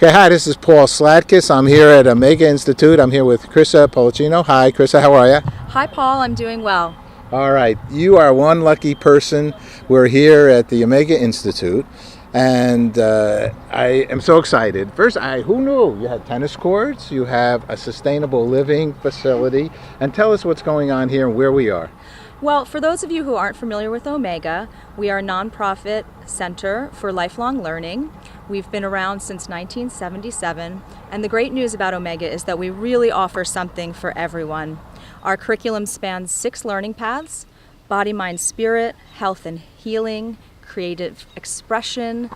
Okay, hi, this is Paul Sladkis. I'm here at Omega Institute. I'm here with Chrissa Pullicino. Hi, Chrissa, how are you? Hi, Paul. I'm doing well. All right, you are one lucky person. We're here at the Omega Institute, and I am so excited. First, who knew you had tennis courts, you have a sustainable living facility, and tell us what's going on here and where we are. Well, for those of you who aren't familiar with Omega, we are a nonprofit center for lifelong learning. We've been around since 1977, and the great news about Omega is that we really offer something for everyone. Our curriculum spans 6 learning paths: body, mind, spirit, health and healing, creative expression,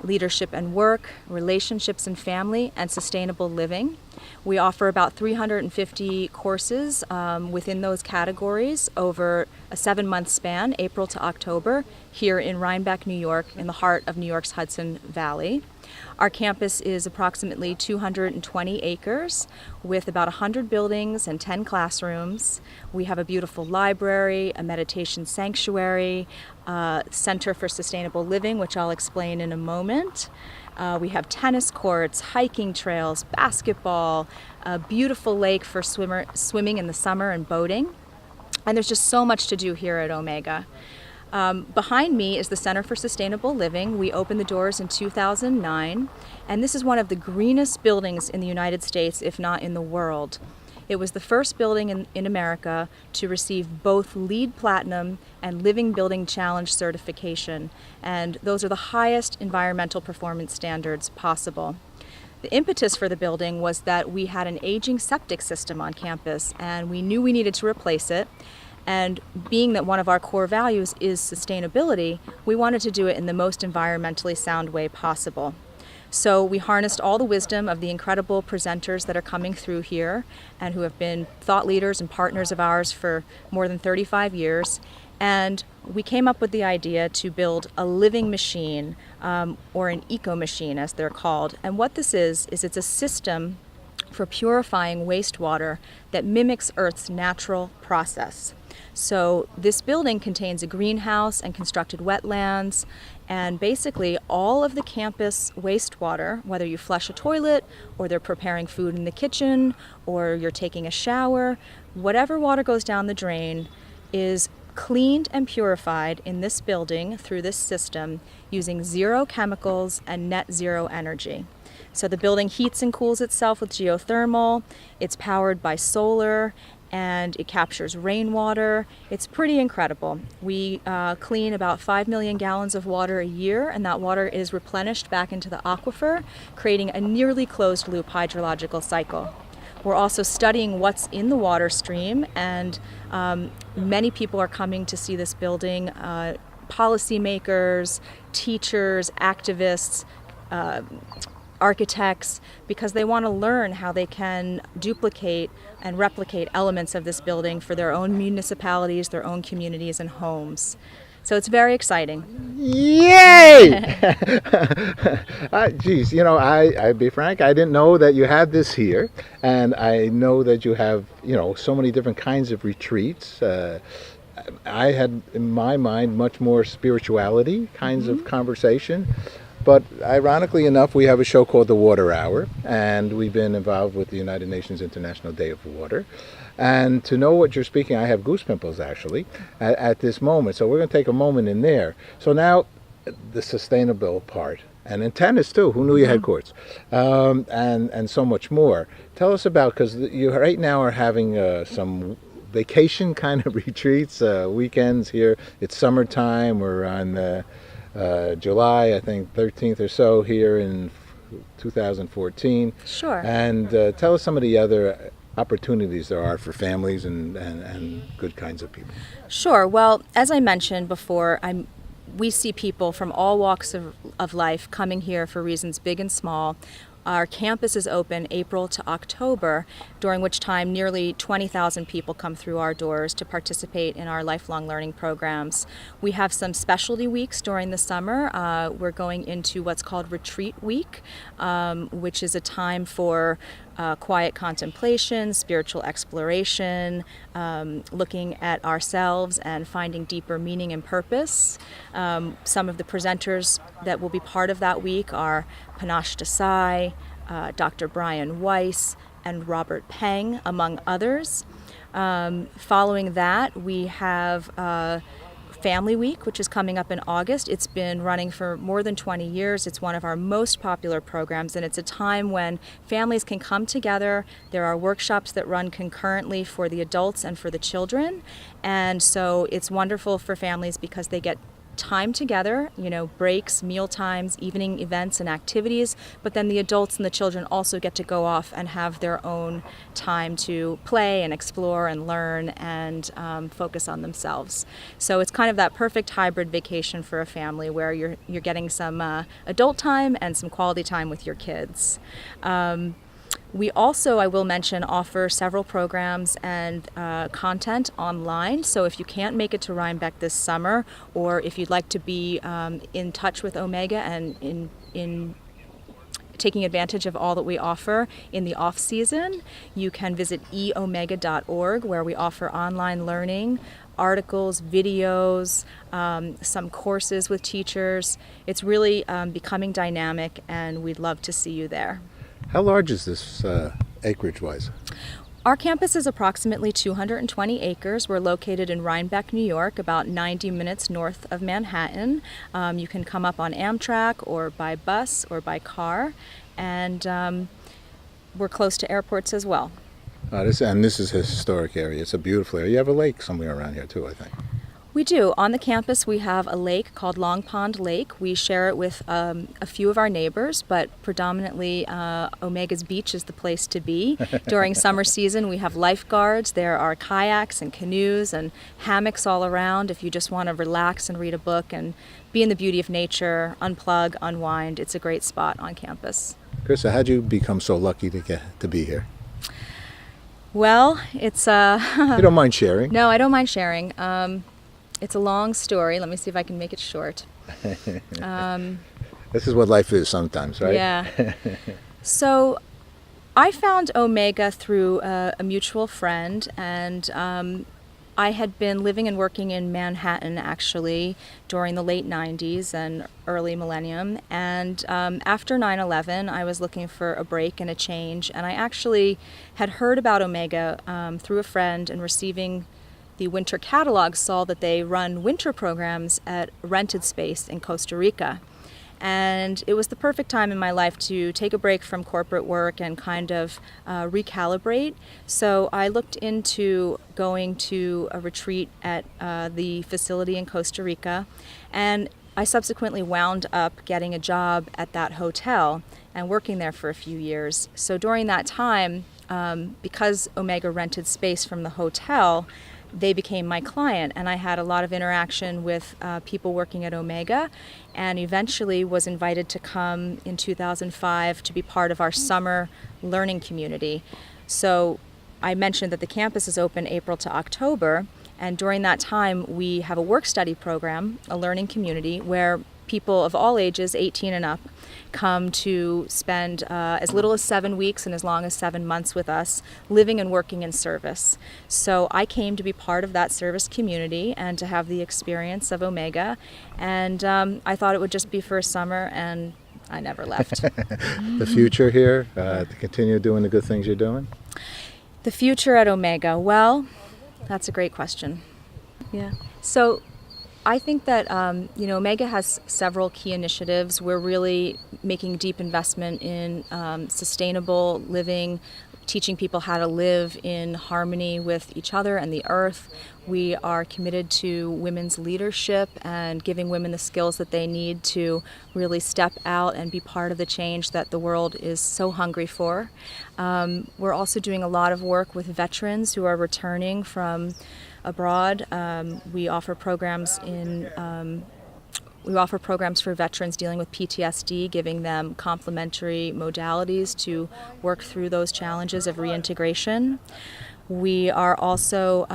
leadership and work, relationships and family, and sustainable living. We offer about 350 courses within those categories over a 7-month span, April to October, here in Rhinebeck, New York, in the heart of New York's Hudson Valley. Our campus is approximately 220 acres with about 100 buildings and 10 classrooms. We have a beautiful library, a meditation sanctuary, Center for Sustainable Living, which I'll explain in a moment. We have tennis courts, hiking trails, basketball, a beautiful lake for swimming in the summer and boating. And there's just so much to do here at Omega. Behind me is the Center for Sustainable Living. We opened the doors in 2009, and this is one of the greenest buildings in the United States, if not in the world. It was the first building in America to receive both LEED Platinum and Living Building Challenge certification, and those are the highest environmental performance standards possible. The impetus for the building was that we had an aging septic system on campus, and we knew we needed to replace it. And being that one of our core values is sustainability, we wanted to do it in the most environmentally sound way possible. So we harnessed all the wisdom of the incredible presenters that are coming through here and who have been thought leaders and partners of ours for more than 35 years. And we came up with the idea to build a living machine, or an eco-machine as they're called. And what this is it's a system for purifying wastewater that mimics Earth's natural process. So this building contains a greenhouse and constructed wetlands, and basically all of the campus wastewater, whether you flush a toilet or they're preparing food in the kitchen or you're taking a shower, whatever water goes down the drain is cleaned and purified in this building through this system using 0 chemicals and net zero energy. So the building heats and cools itself with geothermal, it's powered by solar, and it captures rainwater. It's pretty incredible. We clean about 5 million gallons of water a year, and that water is replenished back into the aquifer, creating a nearly closed loop hydrological cycle. We're also studying what's in the water stream, and many people are coming to see this building, policymakers, teachers, activists, architects, because they want to learn how they can duplicate and replicate elements of this building for their own municipalities, their own communities and homes. So it's very exciting. Yay! Geez, I'd be frank, I didn't know that you had this here, and I know that you have, so many different kinds of retreats. I had, in my mind, much more spirituality kinds of conversation. But ironically enough, we have a show called The Water Hour, and we've been involved with the United Nations International Day of Water. And to know what you're speaking, I have goose pimples actually at this moment. So we're going to take a moment in there. So now, the sustainable part, and in tennis too. Who knew you had courts, and so much more. Tell us about, because you right now are having some vacation kind of retreats, weekends here. It's summertime. We're on July, I think, 13th or so here in 2014. Sure. And tell us some of the other opportunities there are for families and good kinds of people. Sure. Well, as I mentioned before, we see people from all walks of life coming here for reasons big and small. Our campus is open April to October, during which time nearly 20,000 people come through our doors to participate in our lifelong learning programs. We have some specialty weeks during the summer. We're going into what's called Retreat Week, which is a time for quiet contemplation, spiritual exploration, looking at ourselves and finding deeper meaning and purpose. Some of the presenters that will be part of that week are Panache Desai, Dr. Brian Weiss, and Robert Peng, among others. Following that, we have Family Week, which is coming up in August. It's been running for more than 20 years. It's one of our most popular programs, and it's a time when families can come together. There are workshops that run concurrently for the adults and for the children, and so it's wonderful for families because they get time together, breaks, meal times, evening events and activities, but then the adults and the children also get to go off and have their own time to play and explore and learn and focus on themselves. So it's kind of that perfect hybrid vacation for a family where you're getting some adult time and some quality time with your kids. We also, I will mention, offer several programs and content online. So if you can't make it to Rhinebeck this summer, or if you'd like to be in touch with Omega and in taking advantage of all that we offer in the off season, you can visit eomega.org, where we offer online learning, articles, videos, some courses with teachers. It's really becoming dynamic, and we'd love to see you there. How large is this acreage-wise? Our campus is approximately 220 acres. We're located in Rhinebeck, New York, about 90 minutes north of Manhattan. You can come up on Amtrak or by bus or by car, and we're close to airports as well. This is a historic area. It's a beautiful area. You have a lake somewhere around here too, I think. We do. On the campus, we have a lake called Long Pond Lake. We share it with a few of our neighbors, but predominantly Omega's Beach is the place to be. During summer season, we have lifeguards. There are kayaks and canoes and hammocks all around if you just want to relax and read a book and be in the beauty of nature, unplug, unwind. It's a great spot on campus. Chrissa, how'd you become so lucky to be here? Well, it's... You don't mind sharing? No, I don't mind sharing. It's a long story. Let me see if I can make it short. This is what life is sometimes, right? Yeah. So I found Omega through a mutual friend, and I had been living and working in Manhattan, actually, during the late 90s and early millennium. And after 9/11, I was looking for a break and a change, and I actually had heard about Omega through a friend, and receiving the winter catalog saw that they run winter programs at rented space in Costa Rica. And it was the perfect time in my life to take a break from corporate work and kind of recalibrate. So I looked into going to a retreat at the facility in Costa Rica, and I subsequently wound up getting a job at that hotel and working there for a few years. So during that time, because Omega rented space from the hotel, they became my client, and I had a lot of interaction with people working at Omega, and eventually was invited to come in 2005 to be part of our summer learning community. So I mentioned that the campus is open April to October, and during that time we have a work-study program, a learning community, where people of all ages, 18 and up, come to spend as little as 7 weeks and as long as 7 months with us, living and working in service. So I came to be part of that service community and to have the experience of Omega, and I thought it would just be for a summer, and I never left. The future here, to continue doing the good things you're doing? The future at Omega, well, that's a great question. Yeah. So I think that Omega has several key initiatives. We're really making deep investment in sustainable living, teaching people how to live in harmony with each other and the earth. We are committed to women's leadership and giving women the skills that they need to really step out and be part of the change that the world is so hungry for. We're also doing a lot of work with veterans who are returning from abroad. We offer programs for veterans dealing with PTSD, giving them complementary modalities to work through those challenges of reintegration. We are also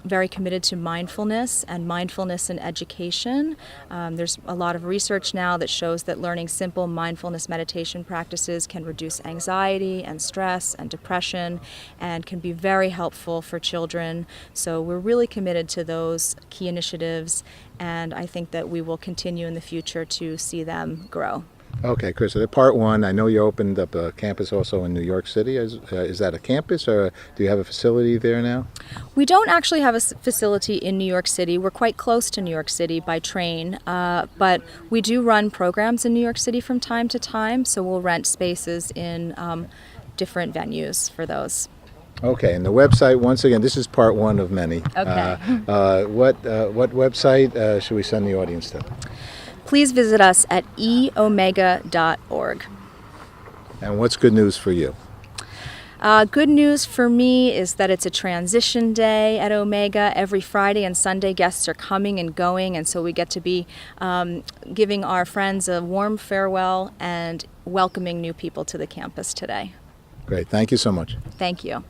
very committed to mindfulness and mindfulness in education. There's a lot of research now that shows that learning simple mindfulness meditation practices can reduce anxiety and stress and depression and can be very helpful for children. So we're really committed to those key initiatives, and I think that we will continue in the future to see them grow. Okay, Chrissa, part one, I know you opened up a campus also in New York City. Is that a campus, or do you have a facility there now? We don't actually have a facility in New York City. We're quite close to New York City by train, but we do run programs in New York City from time to time, so we'll rent spaces in different venues for those. Okay, and the website, once again, this is part one of many. Okay. What website should we send the audience to? Please visit us at eomega.org. And what's good news for you? Good news for me is that it's a transition day at Omega. Every Friday and Sunday guests are coming and going, and so we get to be giving our friends a warm farewell and welcoming new people to the campus today. Great, thank you so much. Thank you.